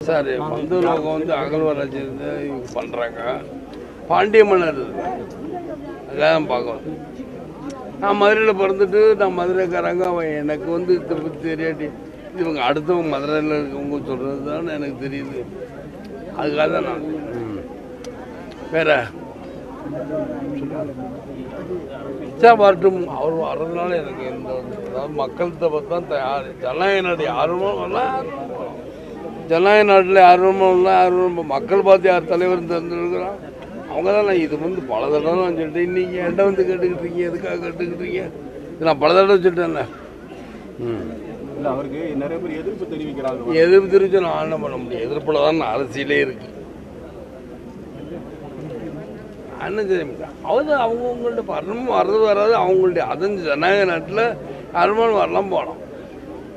Sir மந்தூர்லோகம் வந்து அகழ்வாராய்ச்சி இவங்க பண்ணுறாங்க. பாண்டிய மன்னர் அதான் பார்க்கணும். நான் மதுரையில் பிறந்துட்டு நான் மதுரைக்காரங்க அவன் எனக்கு வந்து இதை பற்றி தெரியாட்டி இவங்க அடுத்தவங்க மதுரையில் இருக்கவங்க சொல்கிறது தான் எனக்கு தெரியுது. அதுக்காக தான் நான் வேற வரட்டும் அவர் வர்றதுனால எனக்கு எந்த அதாவது மக்கள்கிட்ட பார்த்தா தயார் ஜனநாயக நாடு யாரும் வரலாம். ஜனநாயக நாட்டில் யாரும் மக்கள் பார்த்து யார் தலைவர் தெரிஞ்சிருக்கிறான் அவங்க தான். நான் இது வந்து பல தடவை நான் சொல்லிட்டேன். இன்னைக்கு என்கிட்ட வந்து கேட்டுக்கிட்டு இருக்கீங்க, எதுக்காக கேட்டுக்கிட்டு இருக்கீங்க? நான் பல தடவை சொல்லிட்டேன்ல. அவருக்கு நிறைய பேர் எதிர்ப்பு தெரிவிக்கிறாங்க. எதிர்ப்பு தெரிவிச்சு நான் என்ன பண்ண முடியும்? எதிர்ப்பில் தான் அரசியலே இருக்கு. என்ன செய்ய அவது அவங்கவுங்கள்ட்ட வரணும் வர்றது வராது அவங்கள்ட்ட. அதன் ஜனநாயக நாட்டில் யாருமாலும் வரலாம் போகலாம்.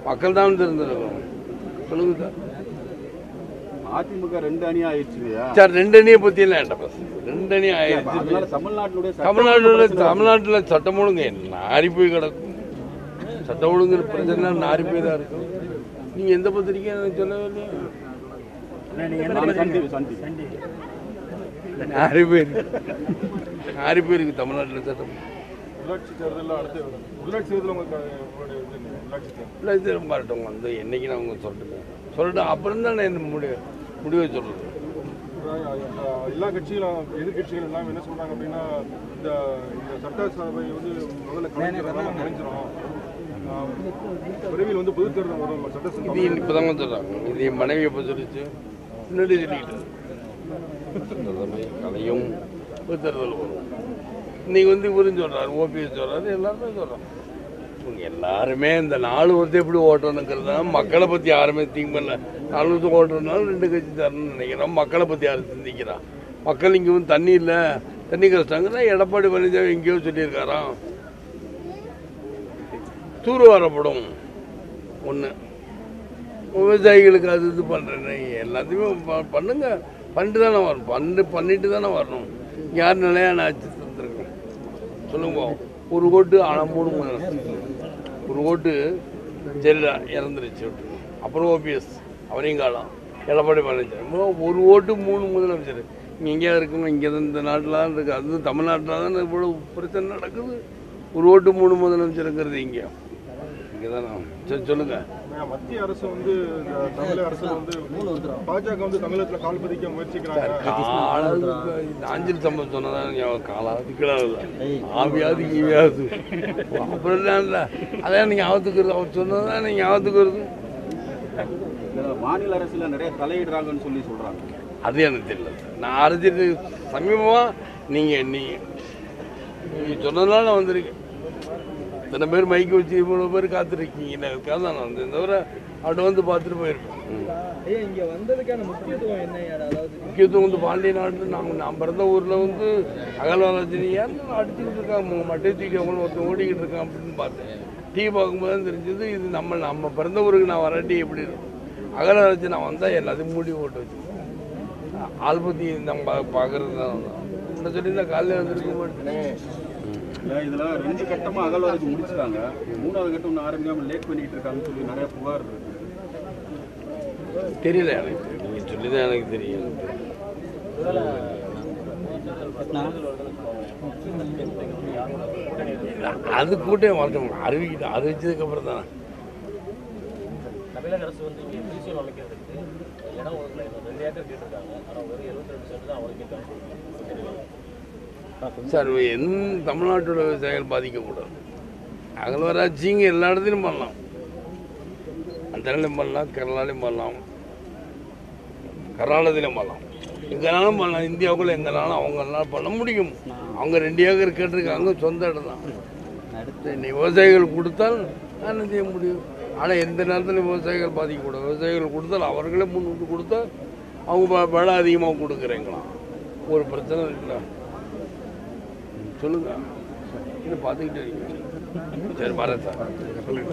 மக்கள் தான் தெரிஞ்சிருக்கணும். சொல்லுங்க சார். அதிமுக 2 அணி ஆயிடுச்சு சார். 2 அணியை பற்றி எல்லாம் என்ன பேச? 2 அணி ஆயிடுச்சு. தமிழ்நாட்டில் சட்டம் ஒழுங்கு நாரி போய் கிடக்கும். சட்டம் ஒழுங்கு பிரச்சனை நாரி போய் தான் இருக்கும். நீங்கள் எந்த பத்திரிக்கை எனக்கு சொல்லவே இல்லையா? நாரி போயிருக்கு தமிழ்நாட்டில் சட்டம். உள்ளாட்சி வரட்டும் வந்து என்னைக்கு நான் அவங்க சொல்லிட்டு அப்புறம் தான் நான் இந்த முடிவை சொல்றது. எல்லா கட்சிகளும் எதிர்கட்சிகள் எல்லாம் என்ன சொல்றாங்க அப்படின்னா இந்த சட்டசபை வந்து முதல்ல கலைஞ்சிரும், விரைவில் வந்து பொது தேர்தல் வரும் சட்டசபை. இது இப்பதாங்க சொல்றாங்க. இது என் மனைவி எப்ப சொல்லிச்சு முன்னாடி சொல்லிக்கிட்டு சட்டசபை கலையும் பொது தேர்தல் வரும். இன்னைக்கு வந்து இவரும் சொல்றாரு, ஓபிஎஸ் சொல்றாரு, எல்லாருமே சொல்றாங்க. எல்லாருமே இந்த 4 வருஷம் எப்படி ஓட்டணுங்கிறது மக்களை பற்றி யாருமே திங்க் பண்ணல. 4 வருஷம் ஓட்டுறதுனால 2 கட்சி தரணும்னு நினைக்கிறோம். மக்களை பற்றி யாரும் சிந்திக்கிறான்? மக்கள் இங்கே வந்து தண்ணி இல்லை, தண்ணி கஷ்டங்கன்னா எடப்பாடி பழனிசாமி எங்கேயோ சொல்லியிருக்காராம் தூர் வரப்படும் ஒன்று. விவசாயிகளுக்கு அது இது பண்ணுறேன்னு எல்லாத்தையுமே பண்ணுங்க. பண்ணிட்டு தானே வரணும். பண்ணிட்டு தானே வரணும். யார் நிலையான ஆட்சி தந்துருக்கோம் சொல்லுங்க. ஒரு ஓட்டு ஆனால் 3 ஒரு ஓட்டு ஜெயலலிதா இறந்துருச்சு. அப்புறம் ஓபிஎஸ் அவரையும் காலம் எடப்பாடி பழனிசாமி ஒரு ஓட்டு 3 முதலமைச்சர். இங்கே எங்கேயா இருக்குங்க? இங்கே தான் இந்த நாட்டில் தான் இருக்குது. அது தமிழ்நாட்டில் தான் இவ்வளோ பிரச்சனை நடக்குது. ஒரு ஓட்டு 3 முதலமைச்சருங்கிறது இங்கே தான். சொல்லுங்க. மத்திய அரசு வந்து தமிழக அரசு வந்து பாஜக வந்து தமிழகத்தில் கால் பதிக்க முயற்சிக்கிறாங்க. ஆஞ்சல் சம்பவம் சொன்னதான் காலாவது ஆவியாவது ஈவியாவது அப்புறம் இல்லை. அதான் நீங்கள் ஆபத்துக்கிறது. அவர் சொன்னதான் நீங்கள் ஆபத்துக்கிறது. மாநில அரசுல நிறைய தலையிடுறாங்கன்னு சொல்லி சொல்றாங்க. அது எனக்கு தெரியல. நான் அரசியல் சமீபமாக நீங்கள் சொன்னதுனால நான் வந்திருக்கேன். இத்தனை பேர் மைக்கு வச்சு இவ்வளோ பேர் காத்திருக்கீங்க. அதுக்காக தான் நான் வந்து இந்த தவிர அவட்ட வந்து பார்த்துட்டு போயிருக்கேன். இங்கே வந்ததுக்கான முக்கியத்துவம் என்ன? முக்கியத்துவம் வந்து பாண்டிய நாட்டில் நான் பிறந்த ஊரில் வந்து அகழ்வாராய்ச்சி யாரும் அடிச்சுக்கிட்டு இருக்காங்க. மட்டை தூக்கி அவங்களும் ஒருத்தர் ஓடிக்கிட்டு இருக்கான் அப்படின்னு பார்த்தேன். டிவி பார்க்கும்போது தான் தெரிஞ்சது இது நம்ம பிறந்த ஊருக்கு நான் வராட்டி எப்படி இருக்கும். அகழ்வாராய்ச்சி நான் வந்தால் எல்லாத்தையும் மூடி ஓட்டு வச்சு ஆள் பற்றி நம்ம பார்க்கறது தான். என்ன சொல்லி காலையில் வந்துருக்க மாட்டேன். இதுல 2 கட்டமா அகழ்வாராய்ச்சி முடிச்சிட்டாங்க. 3வது கட்டம் ஒன்று ஆரம்பிக்காம லேட் பண்ணிட்டு இருக்காங்கன்னு சொல்லி நிறைய புகார் இருக்கு. தெரியல எனக்கு. நீங்க சொல்லிதான் எனக்கு தெரியும். அது கூட்டம் வரட்டும். அறிவிச்சதுக்கு அப்புறம் தானே. தமிழக அரசு வந்து இங்கே மியூசியம் அமைக்கிறதுக்கு இடம் ஒதுக்கல. 2 ஏக்கர் கேட்டிருக்காங்க. ஆனால் ஒரு 72 சென்ட் தான் அவருக்கு கேட்காங்க. சார் தமிழ்நாட்டோட விவசாயிகள் பாதிக்கக்கூடாது. அகழ்வாராய்ச்சிங்க எல்லா இடத்துலையும் பண்ணலாம். அந்தலையும் பண்ணலாம், கேரளாலையும் பண்ணலாம், கர்நாடகத்திலையும் பண்ணலாம், எங்கேனாலும் பண்ணலாம். இந்தியாவுக்குள்ள எங்கேனாலும் அவங்களால பண்ண முடியும். அவங்க 2 ஏக்கர் கேட்டிருக்காங்க, சொந்த இடம் தான். விவசாயிகள் கொடுத்தால் என்ன செய்ய முடியும்? ஆனால் எந்த நேரத்திலும் விவசாயிகள் பாதிக்கக்கூடாது. விவசாயிகள் கொடுத்தால் அவர்களே முன் வந்து கொடுத்தா அவங்க விலை அதிகமாக கொடுக்குறீங்களாம். ஒரு பிரச்சனை இருக்குல்ல. சொல்லுங்க. பார்த்துக்கிட்டே இருக்கீங்க. சரி வரேன் சார். சொல்லுங்க.